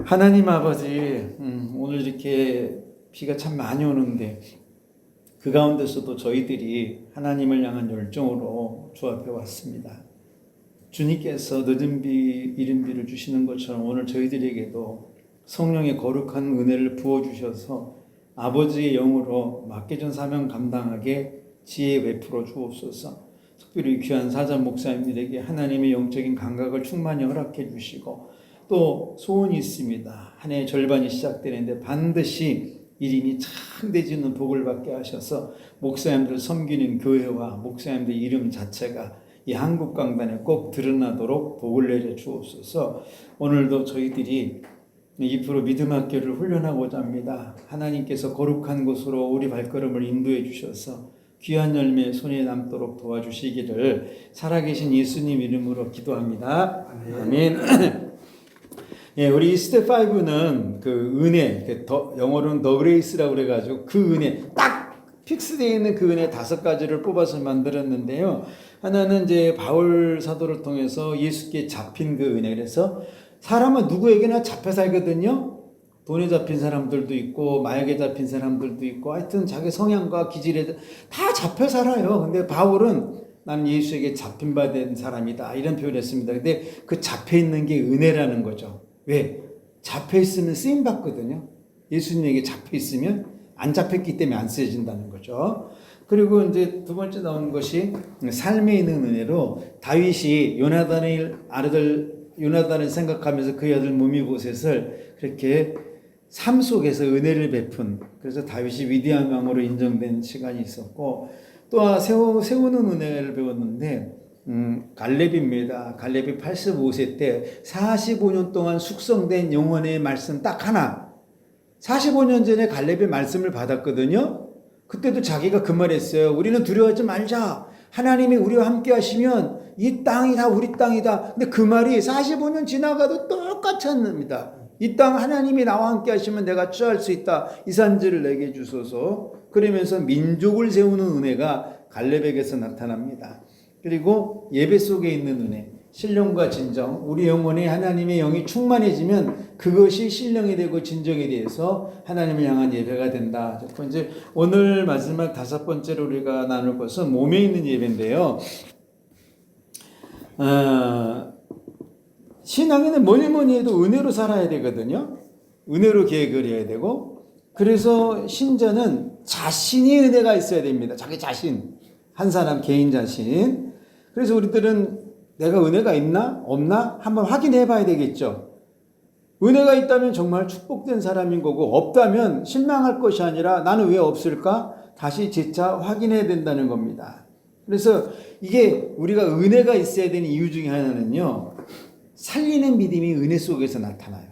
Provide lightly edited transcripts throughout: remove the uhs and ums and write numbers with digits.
하나님 아버지, 오늘 이렇게 비가 참 많이 오는데 그 가운데서도 저희들이 하나님을 향한 열정으로 주 앞에 왔습니다. 주님께서 늦은 비, 이른 비를 주시는 것처럼 오늘 저희들에게도 성령의 거룩한 은혜를 부어주셔서 아버지의 영으로 맡겨진 사명 감당하게 지혜 베풀어 주옵소서. 특별히 귀한 사자 목사님들에게 하나님의 영적인 감각을 충만히 허락해 주시고 또 소원이 있습니다. 한 해의 절반이 시작되는데 반드시 이름이 창대지는 복을 받게 하셔서 목사님들 섬기는 교회와 목사님들 이름 자체가 이 한국 강단에 꼭 드러나도록 복을 내려 주옵소서. 오늘도 저희들이 2% 믿음 학교를 훈련하고자 합니다. 하나님께서 거룩한 곳으로 우리 발걸음을 인도해 주셔서 귀한 열매 손에 남도록 도와주시기를 살아계신 예수님 이름으로 기도합니다. 아멘. 예, 우리 스텝 5는 그 은혜, 영어로는 더 그레이스라고 그래가지고 그 은혜, 딱 픽스되어 있는 그 은혜 5가지를 뽑아서 만들었는데요. 하나는 이제 바울 사도를 통해서 예수께 잡힌 그 은혜. 그래서 사람은 누구에게나 잡혀 살거든요. 돈에 잡힌 사람들도 있고, 마약에 잡힌 사람들도 있고, 하여튼 자기 성향과 기질에 다 잡혀 살아요. 근데 바울은 나는 예수에게 잡힌 바 된 사람이다. 이런 표현을 했습니다. 근데 그 잡혀 있는 게 은혜라는 거죠. 왜? 잡혀 있으면 쓰임 받거든요. 예수님에게 잡혀 있으면 안 잡혔기 때문에 안 쓰여진다는 거죠. 그리고 이제 두 번째 나오는 것이 삶에 있는 은혜로 다윗이 요나단의 아들 생각하면서 그의 아들 무미보셋을 그렇게 삶 속에서 은혜를 베푼, 그래서 다윗이 위대한 왕으로 인정된 시간이 있었고, 또 세우는 은혜를 배웠는데 갈렙입니다. 갈렙이 85세 때 45년 동안 숙성된 영혼의 말씀 딱 하나. 45년 전에 갈렙의 말씀을 받았거든요. 그때도 자기가 그 말했어요. 우리는 두려워하지 말자. 하나님이 우리와 함께 하시면 이 땅이 다 우리 땅이다. 근데 그 말이 45년 지나가도 똑같이 합니다. 이 땅 하나님이 나와 함께 하시면 내가 취할 수 있다. 이 산지를 내게 주소서. 그러면서 민족을 세우는 은혜가 갈렙에게서 나타납니다. 그리고 예배 속에 있는 은혜, 신령과 진정, 우리 영혼에 하나님의 영이 충만해지면 그것이 신령이 되고 진정이 되어서 하나님을 향한 예배가 된다. 이제 오늘 마지막 5번째로 우리가 나눌 것은 몸에 있는 예배인데요. 신앙에는 뭐니 해도 은혜로 살아야 되거든요. 은혜로 계획을 해야 되고, 그래서 신자는 자신이 은혜가 있어야 됩니다. 자기 자신, 한 사람 개인 자신. 그래서 우리들은 내가 은혜가 있나 없나 한번 확인해 봐야 되겠죠. 은혜가 있다면 정말 축복된 사람인 거고, 없다면 실망할 것이 아니라 나는 왜 없을까? 다시 재차 확인해야 된다는 겁니다. 그래서 이게 우리가 은혜가 있어야 되는 이유 중에 하나는요, 살리는 믿음이 은혜 속에서 나타나요.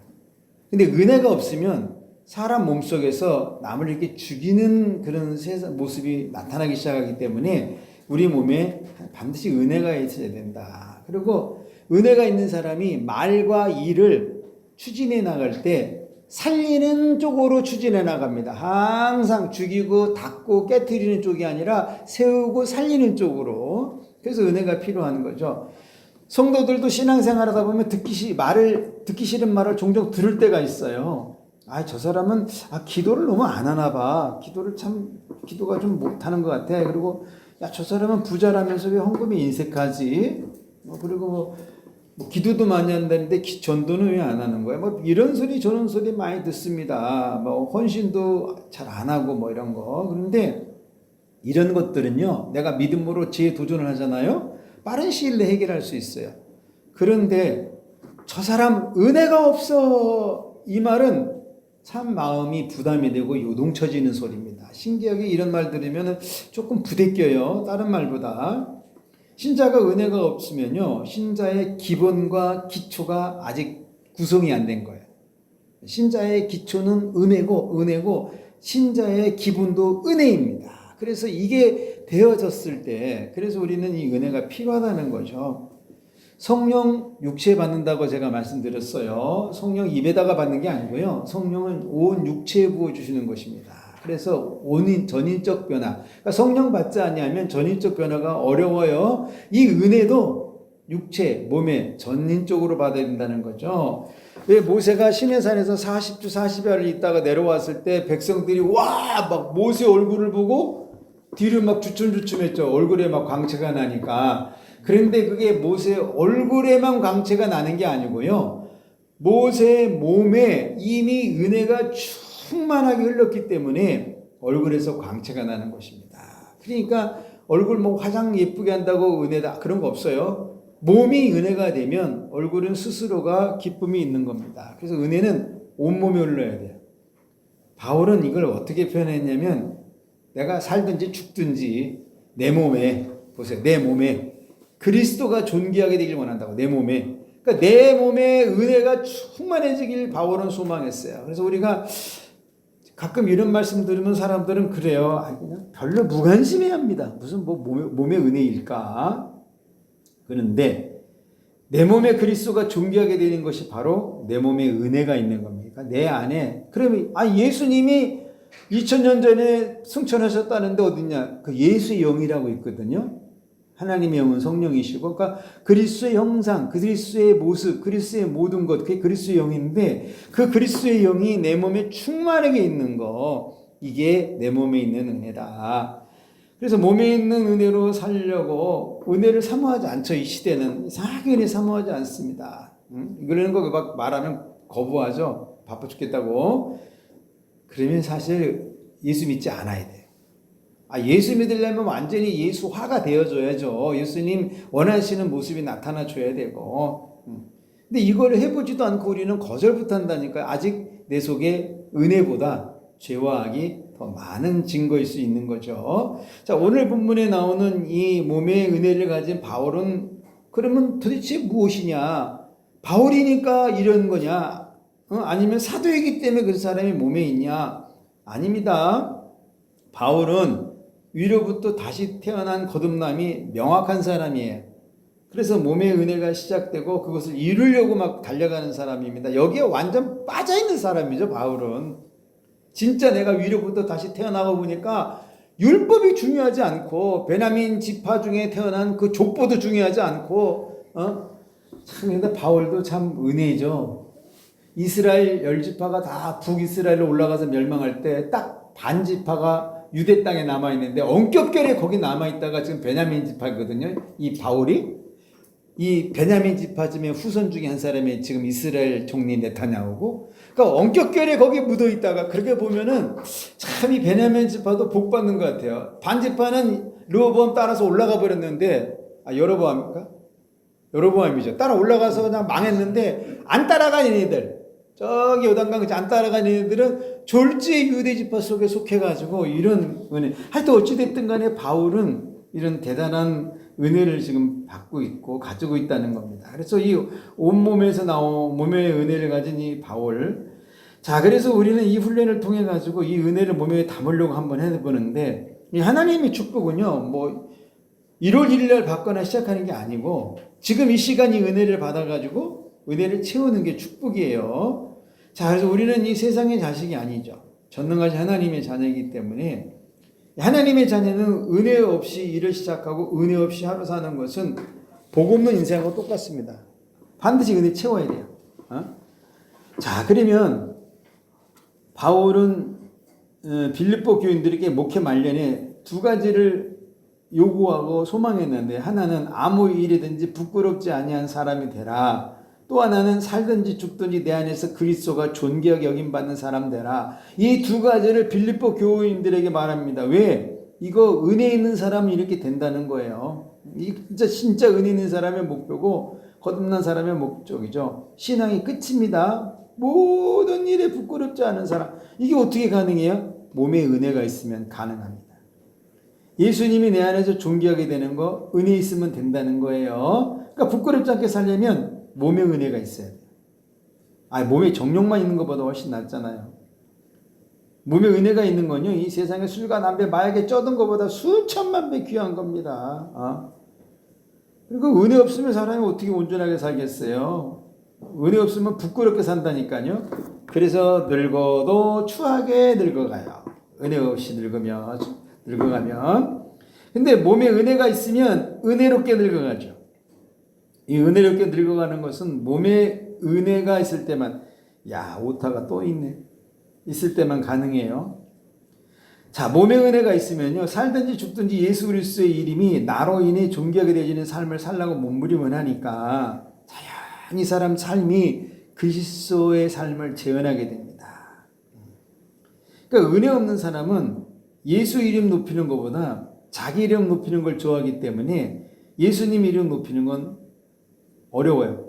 근데 은혜가 없으면 사람 몸속에서 남을 이렇게 죽이는 그런 모습이 나타나기 시작하기 때문에 우리 몸에 반드시 은혜가 있어야 된다. 그리고 은혜가 있는 사람이 말과 일을 추진해 나갈 때 살리는 쪽으로 추진해 나갑니다. 항상 죽이고 닫고 깨트리는 쪽이 아니라 세우고 살리는 쪽으로. 그래서 은혜가 필요한 거죠. 성도들도 신앙생활하다 보면 듣기 싫은 말을 종종 들을 때가 있어요. 저 사람은 기도를 너무 안 하나 봐. 기도가 좀 못하는 것 같아. 그리고 저 사람은 부자라면서 왜 헌금에 인색하지? 그리고 기도도 많이 한다는데 전도는 왜 안 하는 거야? 이런 소리 저런 소리 많이 듣습니다. 헌신도 잘 안 하고 이런 거. 그런데 이런 것들은요, 내가 믿음으로 재도전을 하잖아요. 빠른 시일 내에 해결할 수 있어요. 그런데 저 사람 은혜가 없어, 이 말은 참 마음이 부담이 되고 요동쳐지는 소리입니다. 신기하게 이런 말 들으면 조금 부대껴요. 다른 말보다. 신자가 은혜가 없으면요, 신자의 기본과 기초가 아직 구성이 안 된 거예요. 신자의 기초는 은혜고 신자의 기본도 은혜입니다. 그래서 이게 되어졌을 때, 그래서 우리는 이 은혜가 필요하다는 거죠. 성령 육체에 받는다고 제가 말씀드렸어요. 성령 입에다가 받는 게 아니고요. 성령은 온 육체에 부어주시는 것입니다. 그래서 전인적 변화. 그러니까 성령 받지 아니하면 전인적 변화가 어려워요. 이 은혜도 육체, 몸에 전인적으로 받아야 된다는 거죠. 왜 모세가 시내산에서 40주 40야를 있다가 내려왔을 때 백성들이 와 막 모세 얼굴을 보고 뒤로 막 주춤주춤했죠. 얼굴에 막 광채가 나니까. 그런데 그게 모세 얼굴에만 광채가 나는 게 아니고요. 모세 몸에 이미 은혜가 충만하게 흘렀기 때문에 얼굴에서 광채가 나는 것입니다. 그러니까 얼굴 뭐 화장 예쁘게 한다고 은혜다 그런 거 없어요. 몸이 은혜가 되면 얼굴은 스스로가 기쁨이 있는 겁니다. 그래서 은혜는 온몸에 흘러야 돼요. 바울은 이걸 어떻게 표현했냐면 내가 살든지 죽든지 내 몸에 보세요. 내 몸에 그리스도가 존귀하게 되길 원한다고. 내 몸에. 그러니까 내 몸에 은혜가 충만해지길 바울은 소망했어요. 그래서 우리가 가끔 이런 말씀 들으면 사람들은 그래요. 그냥 별로 무관심해합니다. 무슨 뭐 몸의 은혜일까? 그런데 내 몸에 그리스도가 존귀하게 되는 것이 바로 내 몸에 은혜가 있는 겁니다. 내 안에. 그러면 예수님이 2000년 전에 승천하셨다는데 어딨냐? 그 예수의 영이라고 있거든요. 하나님의 영은 성령이시고, 그러니까 그리스도의 형상, 그리스도의 모습, 그리스도의 모든 것, 그게 그리스도의 영인데 그 그리스도의 영이 내 몸에 충만하게 있는 거, 이게 내 몸에 있는 은혜다. 그래서 몸에 있는 은혜로 살려고 은혜를 사모하지 않죠. 이 시대는 이상하게 은혜 사모하지 않습니다. 그러는 거 막 말하면 거부하죠. 바빠 죽겠다고. 그러면 사실 예수 믿지 않아야 돼요. 예수 믿으려면 완전히 예수화가 되어줘야죠. 예수님 원하시는 모습이 나타나줘야 되고. 근데 이걸 해보지도 않고 우리는 거절부터 한다니까요. 아직 내 속에 은혜보다 죄와 악이 더 많은 증거일 수 있는 거죠. 자, 오늘 본문에 나오는 이 몸의 은혜를 가진 바울은 그러면 도대체 무엇이냐? 바울이니까 이런 거냐? 아니면 사도이기 때문에 그 사람이 몸에 있냐? 아닙니다. 바울은 위로부터 다시 태어난 거듭남이 명확한 사람이에요. 그래서 몸의 은혜가 시작되고 그것을 이루려고 막 달려가는 사람입니다. 여기에 완전 빠져있는 사람이죠. 바울은. 진짜 내가 위로부터 다시 태어나고 보니까 율법이 중요하지 않고 베냐민 지파 중에 태어난 그 족보도 중요하지 않고 참 근데 바울도 참 은혜죠. 이스라엘 10지파가 다 북이스라엘로 올라가서 멸망할 때 딱 반 지파가 유대 땅에 남아있는데 엉겹결에 거기 남아있다가 지금 베냐민 지파거든요. 이 바울이 이 베냐민 지파쯤의 후손 중에 한 사람이 지금 이스라엘 총리 네타냐후고, 그러니까 원격결에 거기 묻어 있다가 그렇게 보면은 참 이 베냐민 지파도 복 받는 것 같아요. 반 지파는 르호보암 따라서 올라가 버렸는데, 여로보암입니까? 여로보암이죠. 따라 올라가서 그냥 망했는데 안 따라간 얘네들, 저기 요단강 안 따라간 얘네들은 졸지의 유대 지파 속에 속해가지고 이런 은혜. 하여튼 어찌됐든 간에 바울은 이런 대단한 은혜를 지금 받고 있고 가지고 있다는 겁니다. 그래서 이 온몸에서 나온 몸의 은혜를 가진 이 바울. 자, 그래서 우리는 이 훈련을 통해 가지고 이 은혜를 몸에 담으려고 한번 해보는데, 이 하나님의 축복은요, 뭐 1월 1일 날 받거나 시작하는 게 아니고 지금 이 시간 이 은혜를 받아가지고 은혜를 채우는 게 축복이에요. 자, 그래서 우리는 이 세상의 자식이 아니죠. 전능하신 하나님의 자녀이기 때문에 하나님의 자녀는 은혜 없이 일을 시작하고 은혜 없이 하루 사는 것은 복 없는 인생하고 똑같습니다. 반드시 은혜 채워야 돼요. 자, 그러면 바울은 빌립보 교인들에게 목회 말년에 두 가지를 요구하고 소망했는데, 하나는 아무 일이든지 부끄럽지 아니한 사람이 되라. 또 하나는 살든지 죽든지 내 안에서 그리스도가 존귀하게 여김받는 사람 되라. 이 두 가지를 빌립보 교인들에게 말합니다. 왜? 이거 은혜 있는 사람은 이렇게 된다는 거예요. 이 진짜 은혜 있는 사람의 목표고 거듭난 사람의 목적이죠. 신앙이 끝입니다. 모든 일에 부끄럽지 않은 사람. 이게 어떻게 가능해요? 몸에 은혜가 있으면 가능합니다. 예수님이 내 안에서 존귀하게 되는 거 은혜 있으면 된다는 거예요. 그러니까 부끄럽지 않게 살려면 몸에 은혜가 있어야 돼요. 몸에 정욕만 있는 것보다 훨씬 낫잖아요. 몸에 은혜가 있는 건요, 이 세상에 술과 담배, 마약에 쩌든 것보다 수천만 배 귀한 겁니다. 그리고 은혜 없으면 사람이 어떻게 온전하게 살겠어요? 은혜 없으면 부끄럽게 산다니까요. 그래서 늙어도 추하게 늙어가요. 은혜 없이 늙어가면. 근데 몸에 은혜가 있으면 은혜롭게 늙어가죠. 이 은혜롭게 늙어가는 것은 몸에 은혜가 있을 때만, 야, 오타가 또 있네. 있을 때만 가능해요. 자, 몸에 은혜가 있으면요, 살든지 죽든지 예수 그리스도의 이름이 나로 인해 존귀하게 되어지는 삶을 살라고 몸부림을 하니까 자연히 사람 삶이 그리스도의 삶을 재현하게 됩니다. 그러니까 은혜 없는 사람은 예수 이름 높이는 것보다 자기 이름 높이는 걸 좋아하기 때문에 예수님 이름 높이는 건 어려워요.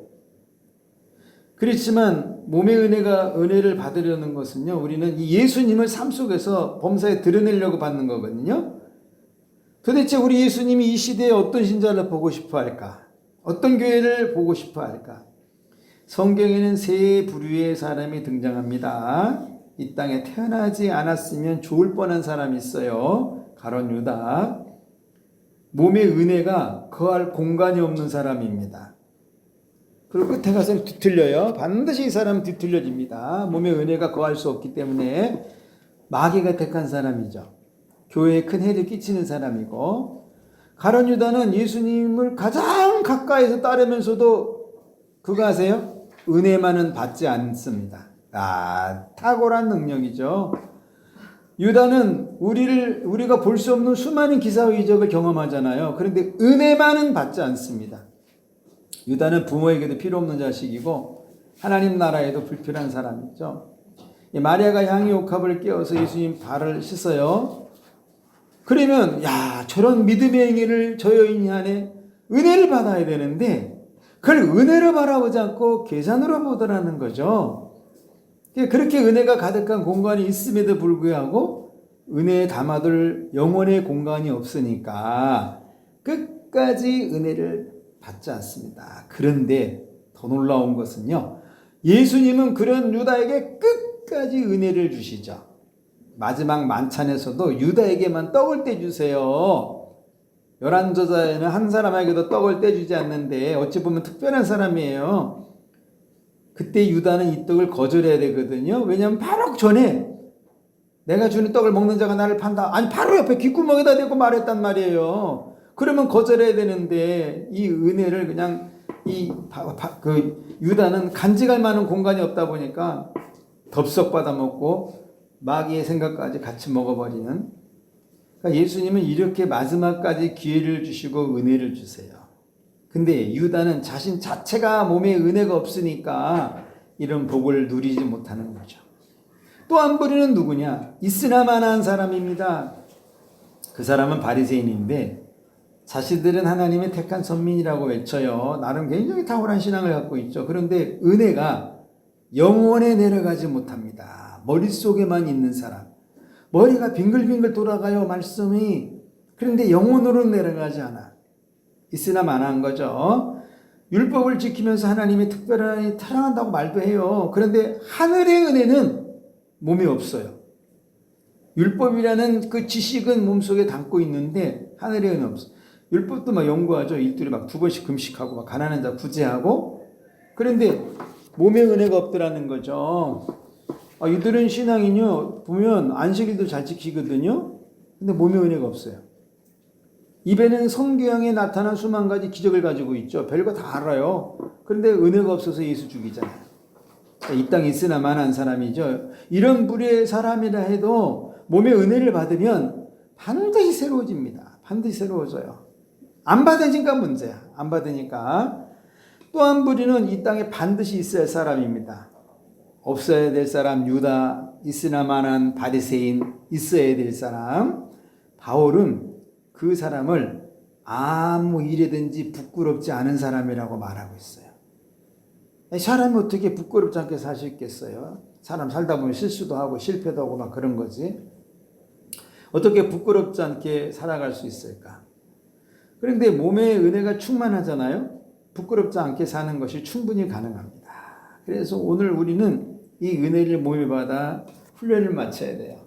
그렇지만 몸의 은혜를 받으려는 것은요, 우리는 이 예수님을 삶 속에서 범사에 드러내려고 받는 거거든요. 도대체 우리 예수님이 이 시대에 어떤 신자를 보고 싶어 할까? 어떤 교회를 보고 싶어 할까? 성경에는 세 부류의 사람이 등장합니다. 이 땅에 태어나지 않았으면 좋을 뻔한 사람이 있어요. 가룟 유다. 몸의 은혜가 거할 공간이 없는 사람입니다. 그리고 끝에 가서는 뒤틀려요. 반드시 이 사람은 뒤틀려집니다. 몸에 은혜가 거할 수 없기 때문에 마귀가 택한 사람이죠. 교회에 큰 해를 끼치는 사람이고, 가룟 유다는 예수님을 가장 가까이서 따르면서도 그거 아세요? 은혜만은 받지 않습니다. 탁월한 능력이죠. 유다는 우리가 볼 수 없는 수많은 기사와 이적을 경험하잖아요. 그런데 은혜만은 받지 않습니다. 유다는 부모에게도 필요 없는 자식이고 하나님 나라에도 불필요한 사람이죠. 마리아가 향유 옥합을 깨워서 예수님 발을 씻어요. 그러면 야, 저런 믿음의 행위를 저 여인이 하네. 은혜를 받아야 되는데 그걸 은혜로 바라보지 않고 계산으로 보더라는 거죠. 그렇게 은혜가 가득한 공간이 있음에도 불구하고 은혜에 담아둘 영혼의 공간이 없으니까 끝까지 은혜를 받지 않습니다. 그런데 더 놀라운 것은요, 예수님은 그런 유다에게 끝까지 은혜를 주시죠. 마지막 만찬에서도 유다에게만 떡을 떼주세요. 열한 저자에는 한 사람에게도 떡을 떼주지 않는데 어찌 보면 특별한 사람이에요. 그때 유다는 이 떡을 거절해야 되거든요. 왜냐하면 바로 전에 내가 주는 떡을 먹는 자가 나를 판다. 아니, 바로 옆에 귓구멍에다 대고 말했단 말이에요. 그러면 거절해야 되는데 이 은혜를 그냥 유다는 간직할 만한 공간이 없다 보니까 덥석 받아먹고 마귀의 생각까지 같이 먹어버리는. 그러니까 예수님은 이렇게 마지막까지 기회를 주시고 은혜를 주세요. 근데 유다는 자신 자체가 몸에 은혜가 없으니까 이런 복을 누리지 못하는 거죠. 또 한 부류는 누구냐? 있으나마나한 사람입니다. 그 사람은 바리새인인데 자신들은 하나님의 택한 선민이라고 외쳐요. 나름 굉장히 탁월한 신앙을 갖고 있죠. 그런데 은혜가 영혼에 내려가지 못합니다. 머릿속에만 있는 사람. 머리가 빙글빙글 돌아가요, 말씀이. 그런데 영혼으로는 내려가지 않아. 있으나 마나한 거죠. 율법을 지키면서 하나님의 특별한 사랑한다고 말도 해요. 그런데 하늘의 은혜는 몸에 없어요. 율법이라는 그 지식은 몸속에 담고 있는데 하늘의 은혜 없어요. 율법도 막 연구하죠. 일주일에 막 2번씩 금식하고 막 가난한 자 구제하고. 그런데 몸에 은혜가 없더라는 거죠. 이들은 신앙인요, 보면 안식일도 잘 지키거든요. 근데 몸에 은혜가 없어요. 입에는 성경에 나타난 수만 가지 기적을 가지고 있죠. 별거 다 알아요. 그런데 은혜가 없어서 예수 죽이잖아요. 이 땅에 있으나 마나한 사람이죠. 이런 부류의 사람이라 해도 몸에 은혜를 받으면 반드시 새로워집니다. 반드시 새로워져요. 안 받으니까 문제야. 안 받으니까. 또 한 부류는 이 땅에 반드시 있어야 할 사람입니다. 없어야 될 사람 유다, 있으나 마나한 바리새인, 있어야 될 사람. 바울은 그 사람을 아무 일이든지 부끄럽지 않은 사람이라고 말하고 있어요. 사람이 어떻게 부끄럽지 않게 살 수 있겠어요? 사람 살다 보면 실수도 하고 실패도 하고 막 그런 거지. 어떻게 부끄럽지 않게 살아갈 수 있을까? 그런데 몸에 은혜가 충만하잖아요. 부끄럽지 않게 사는 것이 충분히 가능합니다. 그래서 오늘 우리는 이 은혜를 몸에 받아 훈련을 마쳐야 돼요.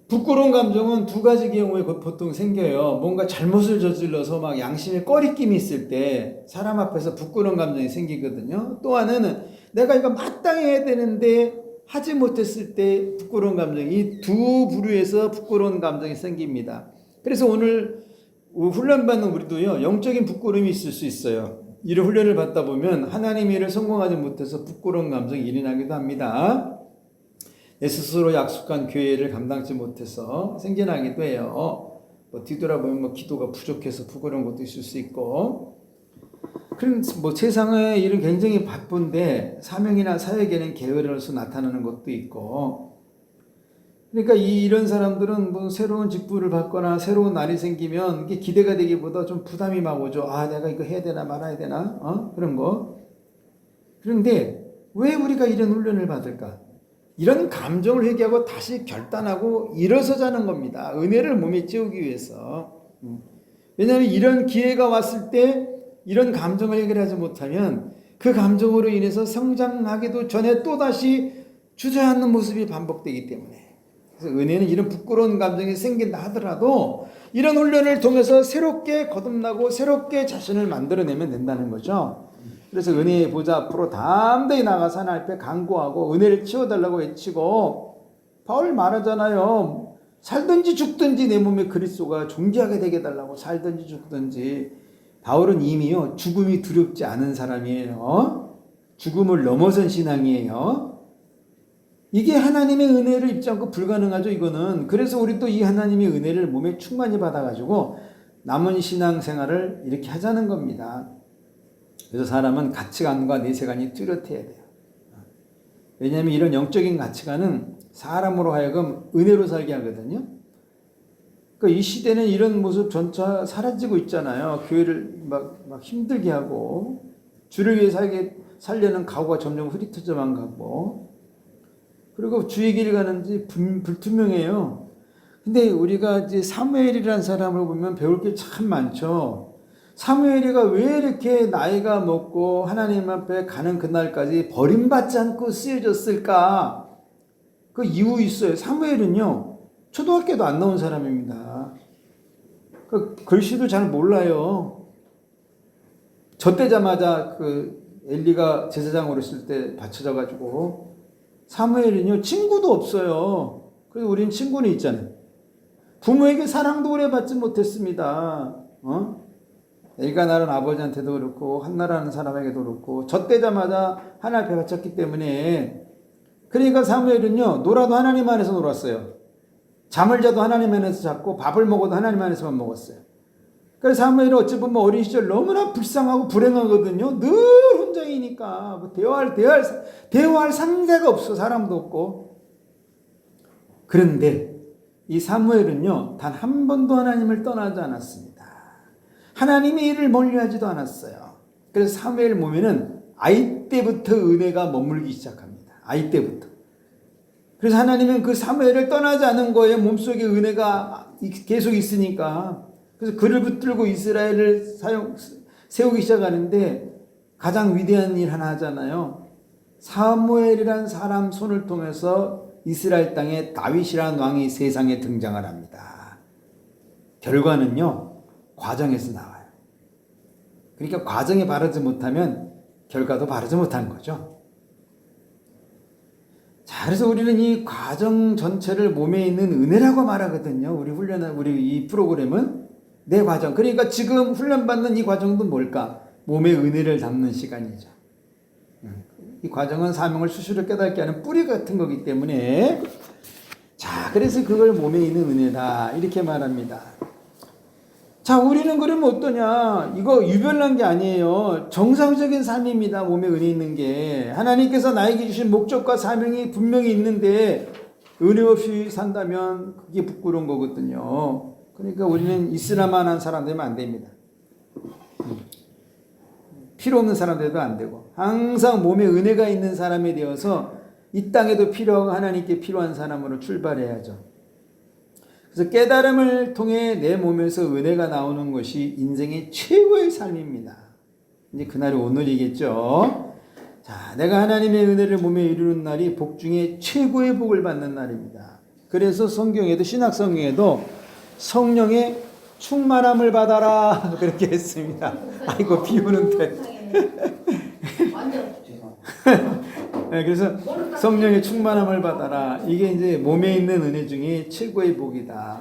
부끄러운 감정은 두 가지 경우에 보통 생겨요. 뭔가 잘못을 저질러서 막 양심에 꺼리낌이 있을 때 사람 앞에서 부끄러운 감정이 생기거든요. 또 하나는 내가 이거 마땅히 해야 되는데 하지 못했을 때 부끄러운 감정이, 이 두 부류에서 부끄러운 감정이 생깁니다. 그래서 오늘 훈련받는 우리도요, 영적인 부끄러움이 있을 수 있어요. 이런 훈련을 받다 보면 하나님의 일을 성공하지 못해서 부끄러운 감정이 일어나기도 합니다. 내 스스로 약속한 교회를 감당치 못해서 생겨나기도 해요. 뒤돌아보면 기도가 부족해서 부끄러운 것도 있을 수 있고, 그런 세상의 일은 굉장히 바쁜데 사명이나 사역에는 게으름으로서 나타나는 것도 있고, 그러니까 이런 사람들은 새로운 직분을 받거나 새로운 날이 생기면 이게 기대가 되기보다 좀 부담이 막 오죠. 내가 이거 해야 되나 말아야 되나? 그런 거. 그런데 왜 우리가 이런 훈련을 받을까? 이런 감정을 회개하고 다시 결단하고 일어서자는 겁니다. 은혜를 몸에 채우기 위해서. 왜냐하면 이런 기회가 왔을 때 이런 감정을 해결하지 못하면 그 감정으로 인해서 성장하기도 전에 또다시 주저앉는 모습이 반복되기 때문에, 그래서 은혜는 이런 부끄러운 감정이 생긴다 하더라도 이런 훈련을 통해서 새롭게 거듭나고 새롭게 자신을 만들어내면 된다는 거죠. 그래서 은혜의 보좌 앞으로 담대히 나가서 하나님 앞에 간구하고 은혜를 채워달라고 외치고, 바울 말하잖아요. 살든지 죽든지 내 몸에 그리스도가 존귀하게 되게 해달라고. 살든지 죽든지. 바울은 이미요 죽음이 두렵지 않은 사람이에요. 죽음을 넘어선 신앙이에요. 이게 하나님의 은혜를 입지 않고 불가능하죠, 이거는. 그래서 우리도 이 하나님의 은혜를 몸에 충만히 받아가지고 남은 신앙생활을 이렇게 하자는 겁니다. 그래서 사람은 가치관과 내세관이 뚜렷해야 돼요. 왜냐하면 이런 영적인 가치관은 사람으로 하여금 은혜로 살게 하거든요. 그러니까 이 시대는 이런 모습 전차 사라지고 있잖아요. 교회를 막 힘들게 하고 주를 위해 살려는 각오가 점점 흐릿해져만 가고, 그리고 주의 길 가는지 불투명해요. 근데 우리가 이제 사무엘이라는 사람을 보면 배울 게 참 많죠. 사무엘이가 왜 이렇게 나이가 먹고 하나님 앞에 가는 그날까지 버림받지 않고 쓰여졌을까? 그 이유 있어요. 사무엘은요 초등학교도 안 나온 사람입니다. 그 글씨도 잘 몰라요. 젖되자마자 엘리가 제사장으로 있을 때 받쳐져가지고, 사무엘은요 친구도 없어요. 그래서 우리는 친구는 있잖아요. 부모에게 사랑도 오래 받지 못했습니다. 엘가나는 아버지한테도 그렇고 한나라는 사람에게도 그렇고 젖되자마자 하나님 앞에 바쳤기 때문에, 그러니까 사무엘은요 놀아도 하나님 안에서 놀았어요. 잠을 자도 하나님 안에서 잤고 밥을 먹어도 하나님 안에서만 먹었어요. 그래서 사무엘은 어찌 보면 어린 시절 너무나 불쌍하고 불행하거든요. 늘 혼자이니까 대화할 상대가 없어. 사람도 없고. 그런데 이 사무엘은요 단 한 번도 하나님을 떠나지 않았습니다. 하나님의 일을 멀리하지도 않았어요. 그래서 사무엘 몸에는 아이 때부터 은혜가 머물기 시작합니다. 아이 때부터. 그래서 하나님은 그 사무엘을 떠나지 않은 거예요. 몸속에 은혜가 계속 있으니까. 그래서 그를 붙들고 이스라엘을 세우기 시작하는데 가장 위대한 일 하나 하잖아요. 사무엘이란 사람 손을 통해서 이스라엘 땅에 다윗이라는 왕이 세상에 등장을 합니다. 결과는요 과정에서 나와요. 그러니까 과정이 바르지 못하면 결과도 바르지 못한 거죠. 자, 그래서 우리는 이 과정 전체를 몸에 있는 은혜라고 말하거든요. 우리 이 프로그램은 내 과정. 그러니까 지금 훈련받는 이 과정도 뭘까? 몸에 은혜를 담는 시간이죠. 이 과정은 사명을 수시로 깨닫게 하는 뿌리 같은 거기 때문에, 자, 그래서 그걸 몸에 있는 은혜다 이렇게 말합니다. 자, 우리는 그러면 어떠냐? 이거 유별난 게 아니에요. 정상적인 삶입니다. 몸에 은혜 있는 게. 하나님께서 나에게 주신 목적과 사명이 분명히 있는데 은혜 없이 산다면 그게 부끄러운 거거든요. 그러니까 우리는 있으나마한 사람 되면 안 됩니다. 필요 없는 사람 돼도 안 되고, 항상 몸에 은혜가 있는 사람이 되어서 이 땅에도 필요하고 하나님께 필요한 사람으로 출발해야죠. 그래서 깨달음을 통해 내 몸에서 은혜가 나오는 것이 인생의 최고의 삶입니다. 이제 그날이 오늘이겠죠. 자, 내가 하나님의 은혜를 몸에 이루는 날이 복 중에 최고의 복을 받는 날입니다. 그래서 성경에도, 신약 성경에도 성령의 충만함을 받아라 그렇게 했습니다. 아이고 비우는데. 네, 그래서 성령의 충만함을 받아라. 이게 이제 몸에 있는 은혜 중에 최고의 복이다.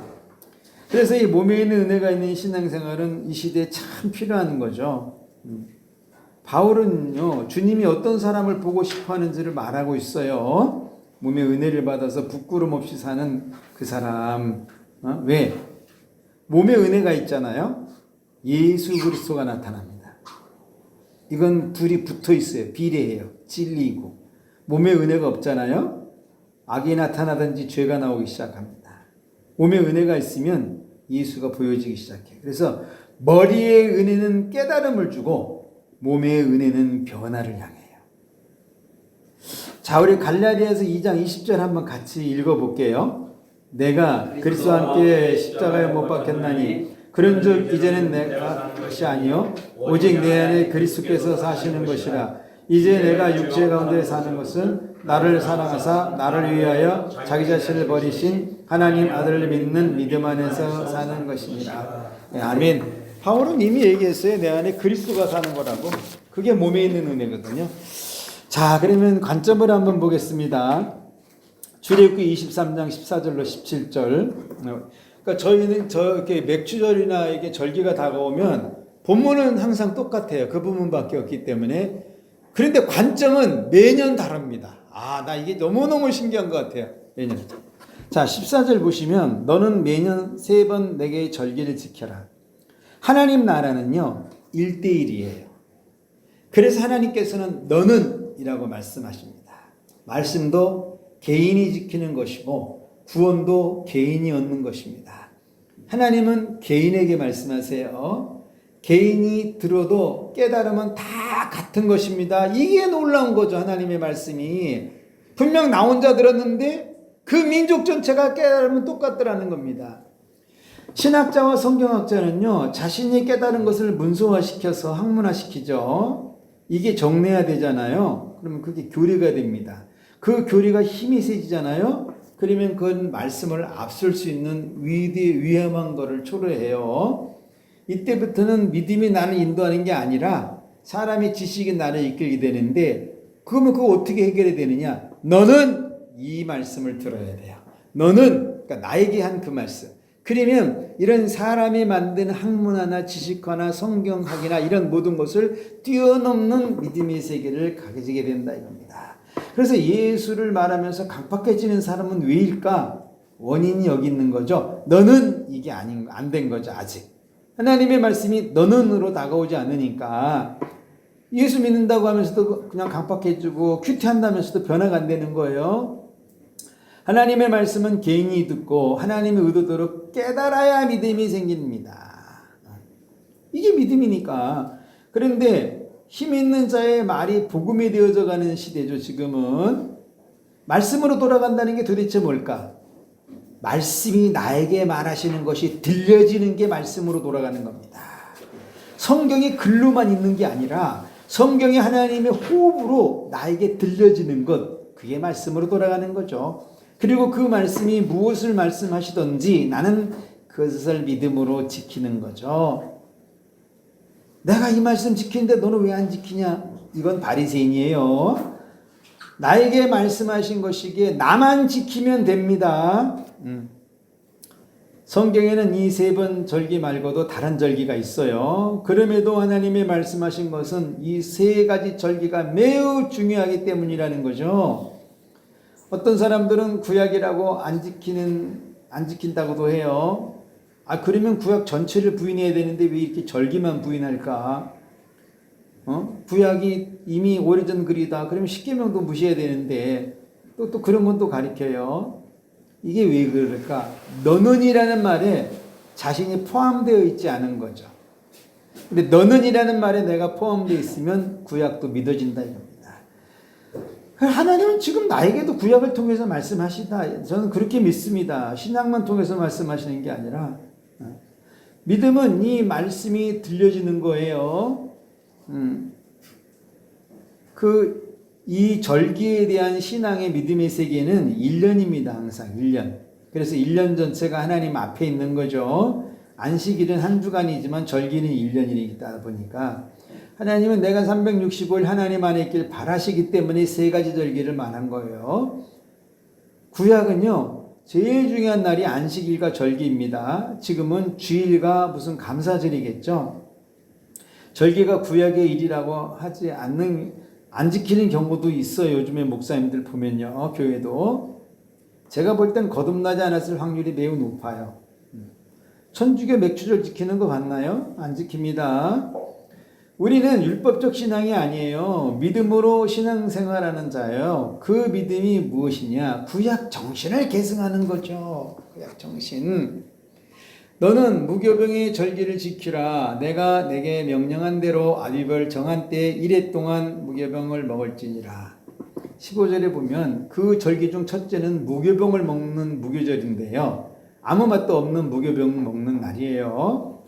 그래서 이 몸에 있는 은혜가 있는 신앙생활은 이 시대에 참 필요한 거죠. 바울은요, 주님이 어떤 사람을 보고 싶어 하는지를 말하고 있어요. 몸에 은혜를 받아서 부끄럼 없이 사는 그 사람. 왜? 몸에 은혜가 있잖아요. 예수 그리스도가 나타납니다. 이건 둘이 붙어 있어요. 비례해요. 진리이고. 몸에 은혜가 없잖아요. 악이 나타나든지 죄가 나오기 시작합니다. 몸에 은혜가 있으면 예수가 보여지기 시작해요. 그래서 머리의 은혜는 깨달음을 주고 몸의 은혜는 변화를 향해요. 자, 우리 갈라디아서 2장 20절 한번 같이 읽어볼게요. 내가 그리스도와 함께 십자가에 못 박혔나니 그런즉 이제는 내가 것이 아니요 오직 내 안에 그리스도께서 사시는 것이라. 이제 내가 육체 가운데 사는 것은 나를 사랑하사 나를 위하여 자기 자신을 버리신 하나님 아들을 믿는 믿음 안에서 사는 것이니라. 네, 아멘. 바울은 이미 얘기했어요. 내 안에 그리스도가 사는 거라고. 그게 몸에 있는 은혜거든요. 자, 그러면 관점을 한번 보겠습니다. 출애굽기 23장 14절로 17절. 그러니까 저희는 이렇게 맥주절이나 이게 절기가 다가오면 본문은 항상 똑같아요. 그 부분밖에 없기 때문에. 그런데 관점은 매년 다릅니다. 나 이게 너무너무 신기한 것 같아요. 매년. 자, 14절 보시면 너는 매년 3번 내게 절기를 지켜라. 하나님 나라는요 1:1이에요. 그래서 하나님께서는 너는 이라고 말씀하십니다. 말씀도 개인이 지키는 것이고 구원도 개인이 얻는 것입니다. 하나님은 개인에게 말씀하세요. 개인이 들어도 깨달으면 다 같은 것입니다. 이게 놀라운 거죠. 하나님의 말씀이 분명 나 혼자 들었는데 그 민족 전체가 깨달으면 똑같더라는 겁니다. 신학자와 성경학자는요 자신이 깨달은 것을 문서화시켜서 학문화시키죠. 이게 정례화되잖아요. 그러면 그게 교리가 됩니다. 그 교리가 힘이 세지잖아요. 그러면 그 말씀을 앞설 수 있는 위험한 거를 초래해요. 이때부터는 믿음이 나를 인도하는 게 아니라 사람의 지식이 나를 이끌게 되는데, 그러면 그거 어떻게 해결해야 되느냐? 너는 이 말씀을 들어야 돼요. 너는, 그러니까 나에게 한 그 말씀. 그러면 이런 사람이 만든 학문화나 지식화나 성경학이나 이런 모든 것을 뛰어넘는 믿음의 세계를 가지게 된다 이겁니다. 그래서 예수를 말하면서 강팍해지는 사람은 왜일까? 원인이 여기 있는 거죠. 너는 이게 안 된 거죠. 아직 하나님의 말씀이 너는으로 다가오지 않으니까 예수 믿는다고 하면서도 그냥 강팍해지고 큐티한다면서도 변화가 안 되는 거예요. 하나님의 말씀은 개인이 듣고 하나님의 의도대로 깨달아야 믿음이 생깁니다. 이게 믿음이니까. 그런데 힘 있는 자의 말이 복음이 되어져 가는 시대죠. 지금은 말씀으로 돌아간다는 게 도대체 뭘까? 말씀이 나에게 말하시는 것이 들려지는 게 말씀으로 돌아가는 겁니다. 성경이 글로만 있는 게 아니라 성경이 하나님의 호흡으로 나에게 들려지는 것, 그게 말씀으로 돌아가는 거죠. 그리고 그 말씀이 무엇을 말씀하시든지 나는 그것을 믿음으로 지키는 거죠. 내가 이 말씀 지키는데 너는 왜 안 지키냐? 이건 바리새인이에요. 나에게 말씀하신 것이기에 나만 지키면 됩니다. 성경에는 이 3번 절기 말고도 다른 절기가 있어요. 그럼에도 하나님의 말씀하신 것은 이 3가지 절기가 매우 중요하기 때문이라는 거죠. 어떤 사람들은 구약이라고 안 지킨다고도 해요. 그러면 구약 전체를 부인해야 되는데 왜 이렇게 절기만 부인할까? 구약이 이미 오래전 글이다. 그러면 십계명도 무시해야 되는데 또 그런 건 또 가리켜요. 이게 왜 그럴까? 너는이라는 말에 자신이 포함되어 있지 않은 거죠. 근데 너는이라는 말에 내가 포함되어 있으면 구약도 믿어진다 이겁니다. 하나님은 지금 나에게도 구약을 통해서 말씀하시다. 저는 그렇게 믿습니다. 신약만 통해서 말씀하시는 게 아니라 믿음은 이 말씀이 들려지는 거예요. 이 절기에 대한 신앙의 믿음의 세계는 1년입니다. 항상 1년. 그래서 1년 전체가 하나님 앞에 있는 거죠. 안식일은 한 주간이지만 절기는 1년이다 보니까 하나님은 내가 365일 하나님 안에 있길 바라시기 때문에 3가지 절기를 말한 거예요. 구약은요, 제일 중요한 날이 안식일과 절기입니다. 지금은 주일과 무슨 감사절이겠죠. 절기가 구약의 일이라고 안 지키는 경우도 있어요. 요즘에 목사님들 보면요. 교회도. 제가 볼 땐 거듭나지 않았을 확률이 매우 높아요. 천주교 맥주절 지키는 거 봤나요? 안 지킵니다. 우리는 율법적 신앙이 아니에요. 믿음으로 신앙생활하는 자예요. 그 믿음이 무엇이냐? 구약 정신을 계승하는 거죠. 구약 정신. 너는 무교병의 절기를 지키라. 내가 내게 명령한 대로 아비벌 정한 때 이래 동안 무교병을 먹을지니라. 15절에 보면 그 절기 중 첫째는 무교병을 먹는 무교절인데요. 아무 맛도 없는 무교병 먹는 날이에요.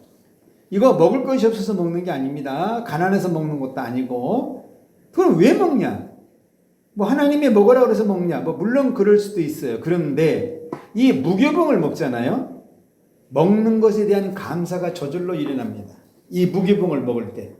이거 먹을 것이 없어서 먹는 게 아닙니다. 가난해서 먹는 것도 아니고. 그럼 왜 먹냐? 뭐 하나님이 먹으라고 해서 먹냐? 뭐 물론 그럴 수도 있어요. 그런데 이 무교병을 먹잖아요. 먹는 것에 대한 감사가 저절로 일어납니다. 이 무교병을 먹을 때.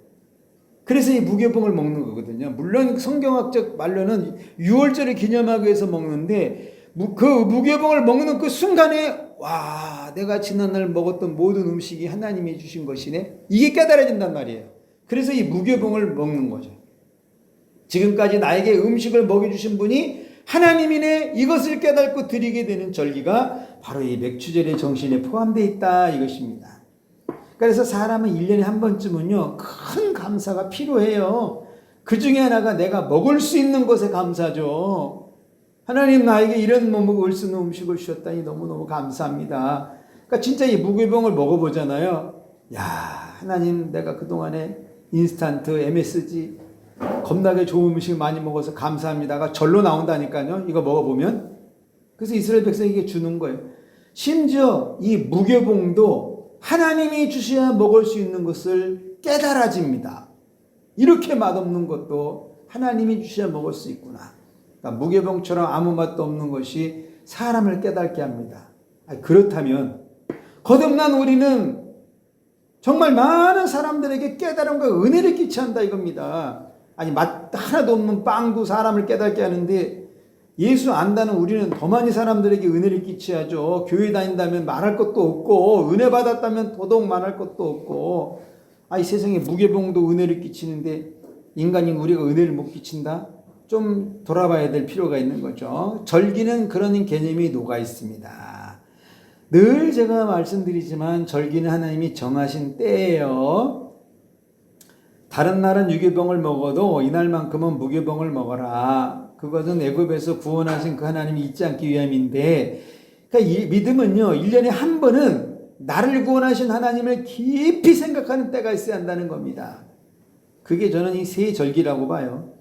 그래서 이 무교병을 먹는 거거든요. 물론 성경학적 말로는 유월절을 기념하기 위해서 먹는데 그 무교병을 먹는 그 순간에 와, 내가 지난날 먹었던 모든 음식이 하나님이 주신 것이네. 이게 깨달아진단 말이에요. 그래서 이 무교병을 먹는 거죠. 지금까지 나에게 음식을 먹여주신 분이 하나님이네. 이것을 깨닫고 드리게 되는 절기가 바로 이 맥주절의 정신에 포함되어 있다 이것입니다. 그래서 사람은 1년에 한 번쯤은요 큰 감사가 필요해요. 그 중에 하나가 내가 먹을 수 있는 것에 감사죠. 하나님 나에게 이런 먹을 수 있는 음식을 주셨다니 너무너무 감사합니다. 그러니까 진짜 이 무교병을 먹어보잖아요. 야, 하나님 내가 그동안에 인스턴트, MSG 겁나게 좋은 음식 많이 먹어서 감사합니다가 절로 나온다니까요. 이거 먹어보면. 그래서 이스라엘 백성에게 주는 거예요. 심지어 이 무교병도 하나님이 주셔야 먹을 수 있는 것을 깨달아집니다. 이렇게 맛없는 것도 하나님이 주셔야 먹을 수 있구나. 그러니까 무교병처럼 아무 맛도 없는 것이 사람을 깨닫게 합니다. 그렇다면 거듭난 우리는 정말 많은 사람들에게 깨달음과 은혜를 끼친다 이겁니다. 아니 맛 하나도 없는 빵도 사람을 깨닫게 하는데 예수 안다는 우리는 더 많이 사람들에게 은혜를 끼쳐야죠. 교회 다닌다면 말할 것도 없고 은혜 받았다면 더더욱 말할 것도 없고 이 세상에 무교병도 은혜를 끼치는데 인간인 우리가 은혜를 못 끼친다? 좀 돌아봐야 될 필요가 있는 거죠. 절기는 그런 개념이 녹아 있습니다. 늘 제가 말씀드리지만 절기는 하나님이 정하신 때예요. 다른 날은 유교병을 먹어도 이날만큼은 무교병을 먹어라. 그것은 애굽에서 구원하신 그 하나님이 잊지 않기 위함인데, 그러니까 이 믿음은요 1년에 한 번은 나를 구원하신 하나님을 깊이 생각하는 때가 있어야 한다는 겁니다. 그게 저는 이 세 절기라고 봐요.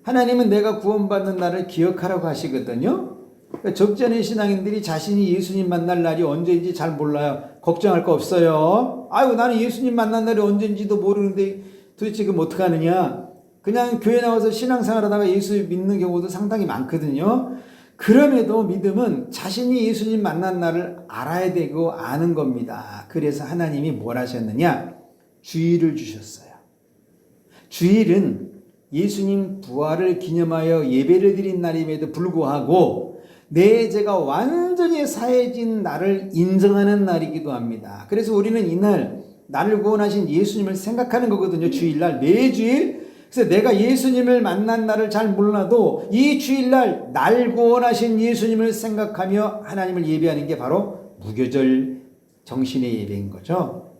하나님은 내가 구원받는 날을 기억하라고 하시거든요. 그러니까 적잖은 신앙인들이 자신이 예수님 만날 날이 언제인지 잘 몰라요. 걱정할 거 없어요. 아유 나는 예수님 만난 날이 언제인지도 모르는데 도대체 그럼 어떡하느냐. 그냥 교회 나와서 신앙생활 하다가 예수 믿는 경우도 상당히 많거든요. 그럼에도 믿음은 자신이 예수님 만난 날을 알아야 되고 아는 겁니다. 그래서 하나님이 뭘 하셨느냐? 주일을 주셨어요. 주일은 예수님 부활을 기념하여 예배를 드린 날임에도 불구하고 내 죄가 완전히 사해진 날을 인정하는 날이기도 합니다. 그래서 우리는 이날 나를 구원하신 예수님을 생각하는 거거든요. 주일날 매주일. 그래서 내가 예수님을 만난 날을 잘 몰라도 이 주일날 날 구원하신 예수님을 생각하며 하나님을 예배하는 게 바로 무교절 정신의 예배인 거죠.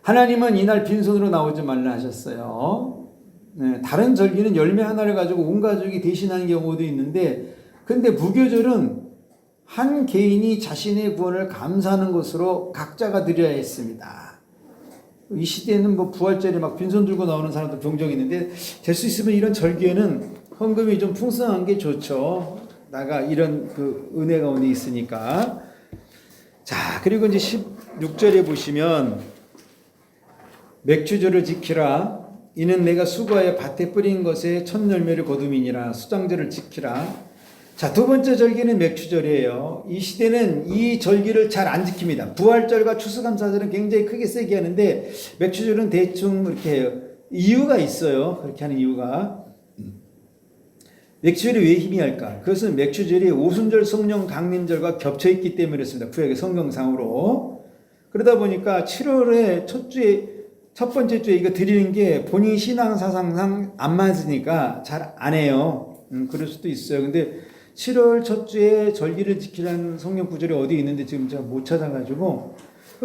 하나님은 이날 빈손으로 나오지 말라 하셨어요. 네, 다른 절기는 열매 하나를 가지고 온 가족이 대신하는 경우도 있는데 근데 무교절은 한 개인이 자신의 구원을 감사하는 것으로 각자가 드려야 했습니다. 이 시대에는 뭐 부활절에 막 빈손 들고 나오는 사람도 종종 있는데 될 수 있으면 이런 절기에는 헌금이 좀 풍성한 게 좋죠. 나가 이런 그 은혜 가운데 있으니까. 자, 그리고 이제 16절에 보시면 맥주절을 지키라. 이는 내가 수고하여 밭에 뿌린 것에 첫 열매를 거둠이니라. 수장절을 지키라. 자, 두 번째 절기는 맥주절이에요. 이 시대는 이 절기를 잘 안 지킵니다. 부활절과 추수감사절은 굉장히 크게 세게 하는데 맥주절은 대충 이렇게 해요. 이유가 있어요. 그렇게 하는 이유가. 맥주절이 왜 희미할까? 그것은 맥주절이 오순절 성령 강림절과 겹쳐있기 때문에 그렇습니다. 구약의 성경상으로. 그러다 보니까 7월의 첫 주에 첫 번째 주에 이거 드리는 게 본인 신앙 사상상 안 맞으니까 잘 안 해요. 그럴 수도 있어요. 근데 7월 첫 주에 절기를 지키라는 성경 구절이 어디 있는데 지금 제가 못 찾아가지고,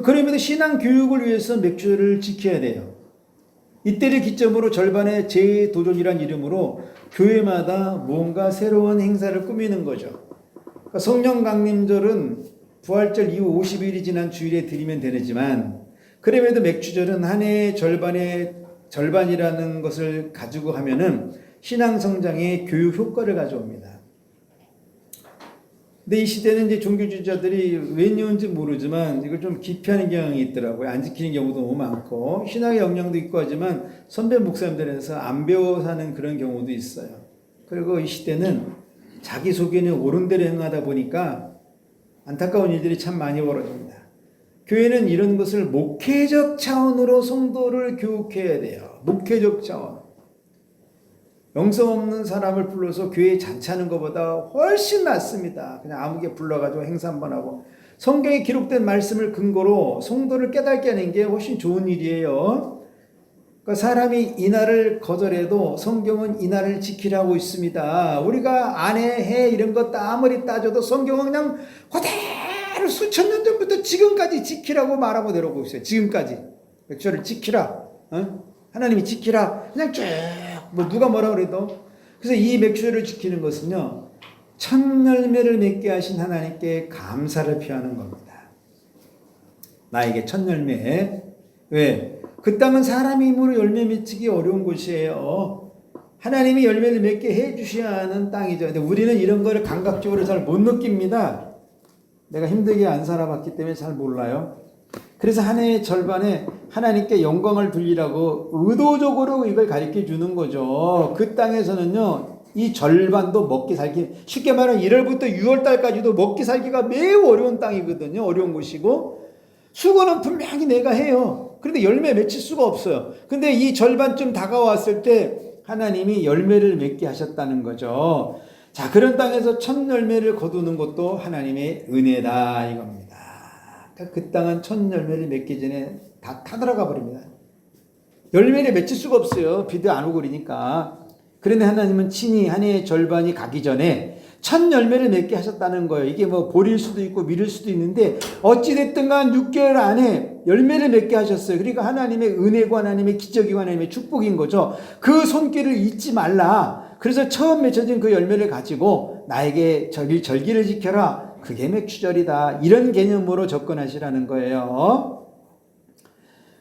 그럼에도 신앙 교육을 위해서 맥주를 지켜야 돼요. 이때를 기점으로 절반의 재도전이란 이름으로 교회마다 무언가 새로운 행사를 꾸미는 거죠. 그러니까 성령 강림절은 부활절 이후 50일이 지난 주일에 드리면 되지만, 그럼에도 맥주절은 한 해의 절반이라는 것을 가지고 하면은 신앙 성장에 교육 효과를 가져옵니다. 근데 이 시대는 이제 종교주의자들이 웬이온지 모르지만 이걸 좀 기피하는 경향이 있더라고요. 안 지키는 경우도 너무 많고, 신학의 영향도 있고 하지만 선배 목사님들에서 안 배워 사는 그런 경우도 있어요. 그리고 이 시대는 자기소개는 옳은 대로 행하다 보니까 안타까운 일들이 참 많이 벌어집니다. 교회는 이런 것을 목회적 차원으로 성도를 교육해야 돼요. 목회적 차원. 영성 없는 사람을 불러서 교회에 잔치하는 것보다 훨씬 낫습니다. 그냥 아무개 불러가지고 행사 한번 하고. 성경에 기록된 말씀을 근거로 성도를 깨닫게 하는 게 훨씬 좋은 일이에요. 그러니까 사람이 이날을 거절해도 성경은 이날을 지키라고 있습니다. 우리가 안 해 이런 것 아무리 따져도 성경은 그냥 그대로 수천 년 전부터 지금까지 지키라고 말하고 내려오고 있어요. 지금까지. 맥주를 지키라. 하나님이 지키라. 그냥 쭉 누가 뭐라 그래도. 그래서 이 맥주를 지키는 것은요, 첫 열매를 맺게 하신 하나님께 감사를 표하는 겁니다. 나에게 첫 열매. 왜? 그 땅은 사람의 힘으로 열매 맺기 어려운 곳이에요. 하나님이 열매를 맺게 해주셔야 하는 땅이죠. 근데 우리는 이런 거를 감각적으로 잘 못 느낍니다. 내가 힘들게 안 살아봤기 때문에 잘 몰라요. 그래서 한 해의 절반에 하나님께 영광을 돌리라고 의도적으로 이걸 가르쳐 주는 거죠. 그 땅에서는요, 이 절반도 먹기 살기, 쉽게 말하면 1월부터 6월달까지도 먹기 살기가 매우 어려운 땅이거든요. 어려운 곳이고, 수고는 분명히 내가 해요. 그런데 열매 맺힐 수가 없어요. 근데 이 절반쯤 다가왔을 때 하나님이 열매를 맺게 하셨다는 거죠. 자, 그런 땅에서 첫 열매를 거두는 것도 하나님의 은혜다 이겁니다. 그 땅은 첫 열매를 맺기 전에 다 타들어가 버립니다. 열매를 맺힐 수가 없어요. 비도 안 오고 그러니까. 그런데 하나님은 친히 한 해의 절반이 가기 전에 첫 열매를 맺게 하셨다는 거예요. 이게 뭐 볼일 수도 있고 미룰 수도 있는데 어찌됐든 간 6개월 안에 열매를 맺게 하셨어요. 그러니까 하나님의 은혜고 하나님의 기적이고 하나님의 축복인 거죠. 그 손길을 잊지 말라. 그래서 처음 맺혀진 그 열매를 가지고 나에게 절기를 지켜라. 그게 맥주절이다. 이런 개념으로 접근하시라는 거예요.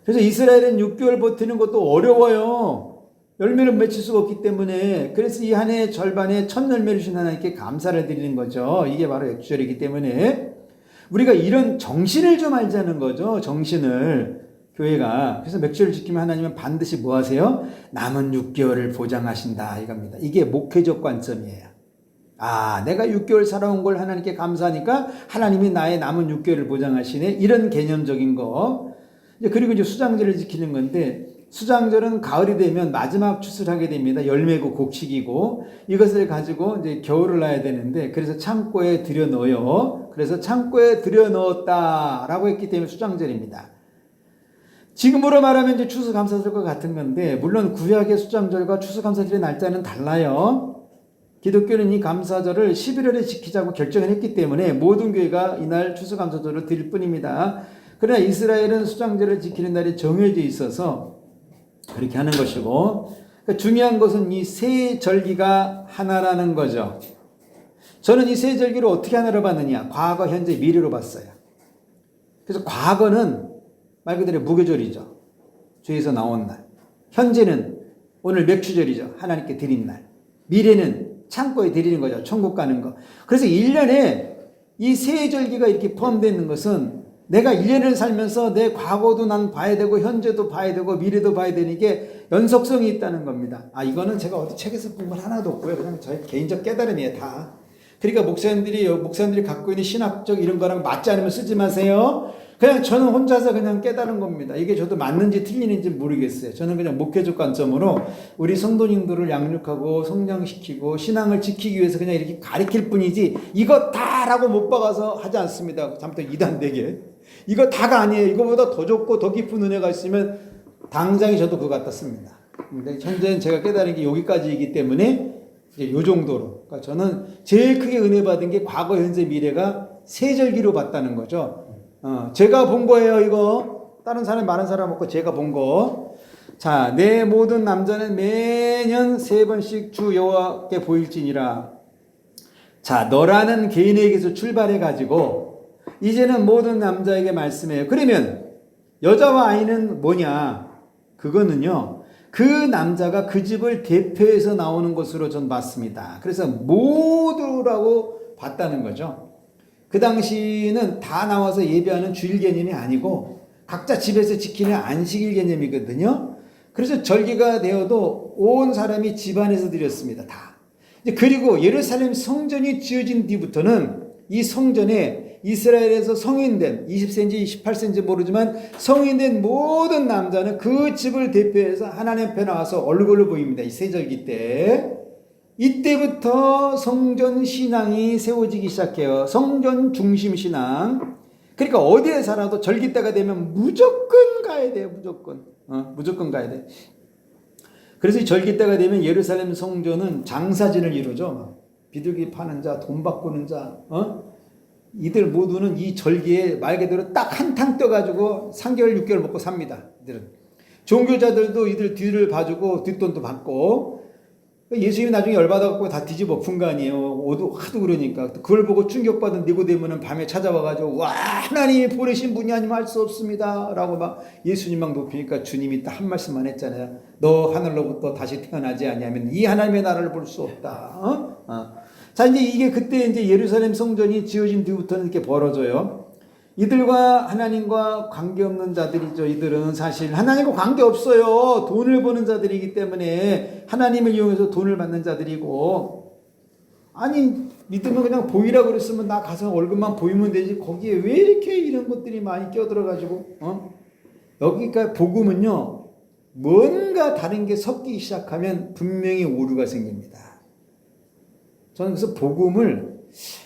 그래서 이스라엘은 6개월 버티는 것도 어려워요. 열매를 맺힐 수가 없기 때문에. 그래서 이 한 해의 절반에 첫 열매를 주신 하나님께 감사를 드리는 거죠. 이게 바로 맥주절이기 때문에 우리가 이런 정신을 좀 알자는 거죠. 정신을. 교회가. 그래서 맥주를 지키면 하나님은 반드시 뭐 하세요? 남은 6개월을 보장하신다 이겁니다. 이게 목회적 관점이에요. 아, 내가 6개월 살아온 걸 하나님께 감사하니까 하나님이 나의 남은 6개월을 보장하시네. 이런 개념적인 거. 그리고 이제 수장절을 지키는 건데, 수장절은 가을이 되면 마지막 추수를 하게 됩니다. 열매고 곡식이고, 이것을 가지고 이제 겨울을 놔야 되는데, 그래서 창고에 들여 넣어요. 그래서 창고에 들여 넣었다라고 했기 때문에 수장절입니다. 지금으로 말하면 이제 추수감사절과 같은 건데, 물론 구약의 수장절과 추수감사절의 날짜는 달라요. 기독교는 이 감사절을 11월에 지키자고 결정을 했기 때문에 모든 교회가 이날 추수감사절을 드릴 뿐입니다. 그러나 이스라엘은 수장절을 지키는 날이 정해져 있어서 그렇게 하는 것이고, 그러니까 중요한 것은 이 세 절기가 하나라는 거죠. 저는 이 세 절기를 어떻게 하나로 봤느냐? 과거, 현재, 미래로 봤어요. 그래서 과거는 말 그대로 무교절이죠. 주에서 나온 날. 현재는 오늘 맥주절이죠. 하나님께 드린 날. 미래는 창고에 드리는 거죠. 천국 가는 거. 그래서 1년에 이 세 절기가 이렇게 포함되어 있는 것은 내가 1년을 살면서 내 과거도 난 봐야 되고 현재도 봐야 되고 미래도 봐야 되는 게 연속성이 있다는 겁니다. 아, 이거는 제가 어디 책에서 본 건 하나도 없고요. 그냥 저의 개인적 깨달음이에요, 다. 그러니까 목사님들이 갖고 있는 신학적 이런 거랑 맞지 않으면 쓰지 마세요. 그냥 저는 혼자서 그냥 깨달은 겁니다. 이게 저도 맞는지 틀리는지 모르겠어요. 저는 그냥 목회적 관점으로 우리 성도님들을 양육하고 성장시키고 신앙을 지키기 위해서 그냥 이렇게 가르칠 뿐이지 이거 다라고 못 박아서 하지 않습니다. 잘못하면 이단되게. 이거 다가 아니에요. 이거보다 더 좋고 더 깊은 은혜가 있으면 당장에 저도 그거 같았습니다. 근데 현재는 제가 깨달은 게 여기까지이기 때문에 이제 요 정도로. 그러니까 저는 제일 크게 은혜 받은 게 과거, 현재, 미래가 세절기로 봤다는 거죠. 제가 본 거예요, 이거. 다른 사람이 많은 사람 없고 제가 본 거. 자, 내 모든 남자는 매년 3번씩 주 여호와께 보일지니라. 자, 너라는 개인에게서 출발해가지고 이제는 모든 남자에게 말씀해요. 그러면 여자와 아이는 뭐냐? 그거는요, 그 남자가 그 집을 대표해서 나오는 것으로 전 봤습니다. 그래서 모두라고 봤다는 거죠. 그 당시는 다 나와서 예배하는 주일 개념이 아니고 각자 집에서 지키는 안식일 개념이거든요. 그래서 절기가 되어도 온 사람이 집안에서 드렸습니다. 다. 그리고 예루살렘 성전이 지어진 뒤부터는 이 성전에 이스라엘에서 성인된 20cm, 28cm 모르지만 성인된 모든 남자는 그 집을 대표해서 하나님 앞에 나와서 얼굴로 보입니다. 이 세절기 때. 이때부터 성전 신앙이 세워지기 시작해요. 성전 중심 신앙. 그러니까 어디에 살아도 절기 때가 되면 무조건 가야 돼요. 무조건 가야 돼. 그래서 절기 때가 되면 예루살렘 성전은 장사진을 이루죠. 비둘기 파는 자, 돈 바꾸는 자, 이들 모두는 이 절기에 말 그대로 딱 한탕 떠가지고 3개월, 6개월 먹고 삽니다. 이들은. 종교자들도 이들 뒤를 봐주고 뒷돈도 받고, 예수님이 나중에 열받아갖고 다 뒤집어 엎은 거 아니에요. 하도 그러니까. 그걸 보고 충격받은 니고데모는 밤에 찾아와가지고, 와, 하나님이 보내신 분이 아니면 할 수 없습니다. 라고 막 예수님 막 높이니까 주님이 딱 한 말씀만 했잖아요. 너 하늘로부터 다시 태어나지 아니하면 이 하나님의 나라를 볼 수 없다. 자, 이제 이게 그때 이제 예루살렘 성전이 지어진 뒤부터는 이렇게 벌어져요. 이들과 하나님과 관계없는 자들이죠. 이들은 사실 하나님과 관계없어요. 돈을 버는 자들이기 때문에 하나님을 이용해서 돈을 받는 자들이고, 아니 믿으면 그냥 보이라고 그랬으면 나 가서 얼굴만 보이면 되지 거기에 왜 이렇게 이런 것들이 많이 끼어들어가지고 여기가 복음은요, 뭔가 다른 게 섞이기 시작하면 분명히 오류가 생깁니다. 저는 그래서 복음을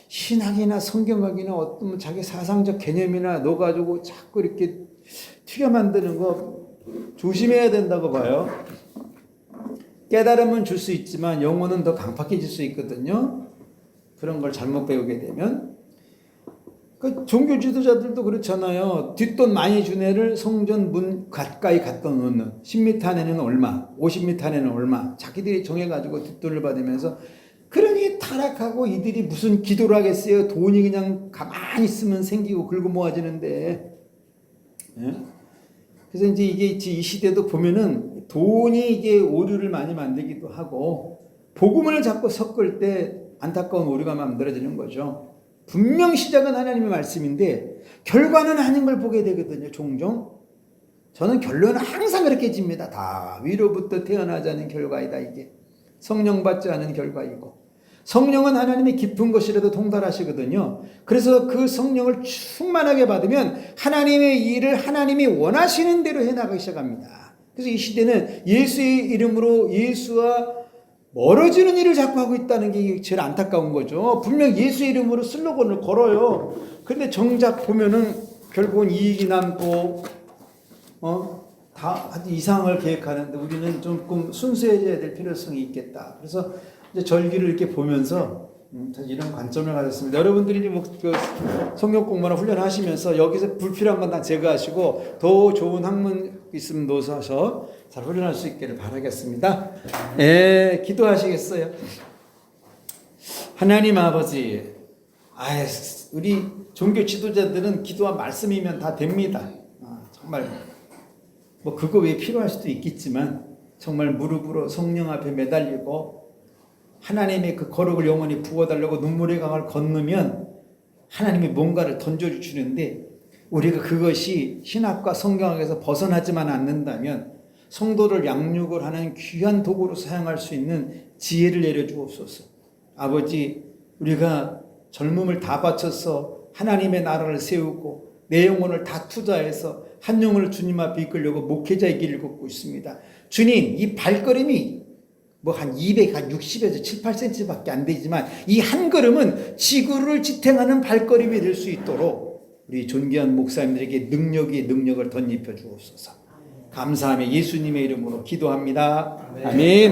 신학이나 성경학이나 어떤 자기 사상적 개념이나 넣어가지고 자꾸 이렇게 튀겨 만드는 거 조심해야 된다고 봐요. 깨달음은 줄 수 있지만 영혼은 더 강팍해질 수 있거든요. 그런 걸 잘못 배우게 되면. 그 종교 지도자들도 그렇잖아요. 뒷돈 많이 준 애를 성전 문 가까이 갖다 놓는, 10m 안에는 얼마, 50m 안에는 얼마, 자기들이 정해가지고 뒷돈을 받으면서, 그러니 타락하고 이들이 무슨 기도를 하겠어요. 돈이 그냥 가만히 있으면 생기고 긁어 모아지는데. 예? 그래서 이제 이게 이 시대도 보면은 돈이 이게 오류를 많이 만들기도 하고, 복음을 자꾸 섞을 때 안타까운 오류가 만들어지는 거죠. 분명 시작은 하나님의 말씀인데 결과는 아닌 걸 보게 되거든요. 종종. 저는 결론은 항상 그렇게 집니다. 다 위로부터 태어나자는 결과이다. 이게 성령 받지 않은 결과이고, 성령은 하나님의 깊은 것이라도 통달하시거든요. 그래서 그 성령을 충만하게 받으면 하나님의 일을 하나님이 원하시는 대로 해나가기 시작합니다. 그래서 이 시대는 예수의 이름으로 예수와 멀어지는 일을 자꾸 하고 있다는 게 제일 안타까운 거죠. 분명 예수의 이름으로 슬로건을 걸어요. 근데 정작 보면은 결국은 이익이 남고 다 이상을 계획하는데 우리는 조금 순수해져야 될 필요성이 있겠다. 그래서 이제 절기를 이렇게 보면서 이런 관점을 가졌습니다. 여러분들이 뭐 성경 공부나 훈련하시면서 여기서 불필요한 건 다 제거하시고 더 좋은 학문 있으면 넣어서 잘 훈련할 수 있기를 바라겠습니다. 기도하시겠어요? 하나님 아버지, 우리 종교 지도자들은 기도와 말씀이면 다 됩니다. 정말 뭐 그거 왜 필요할 수도 있겠지만 정말 무릎으로 성령 앞에 매달리고 하나님의 그 거룩을 영원히 부어달라고 눈물의 강을 건너면 하나님이 뭔가를 던져주시는데, 우리가 그것이 신학과 성경학에서 벗어나지만 않는다면 성도를 양육을 하는 귀한 도구로 사용할 수 있는 지혜를 내려주옵소서. 아버지, 우리가 젊음을 다 바쳐서 하나님의 나라를 세우고 내 영혼을 다 투자해서 한 영혼을 주님 앞에 이끌려고 목회자의 길을 걷고 있습니다. 주님, 이 발걸음이 뭐 한 260에서 7, 8cm밖에 안 되지만 이 한 걸음은 지구를 지탱하는 발걸음이 될 수 있도록 우리 존귀한 목사님들에게 능력을 덧입혀 주옵소서. 감사하며 예수님의 이름으로 기도합니다. 아멘.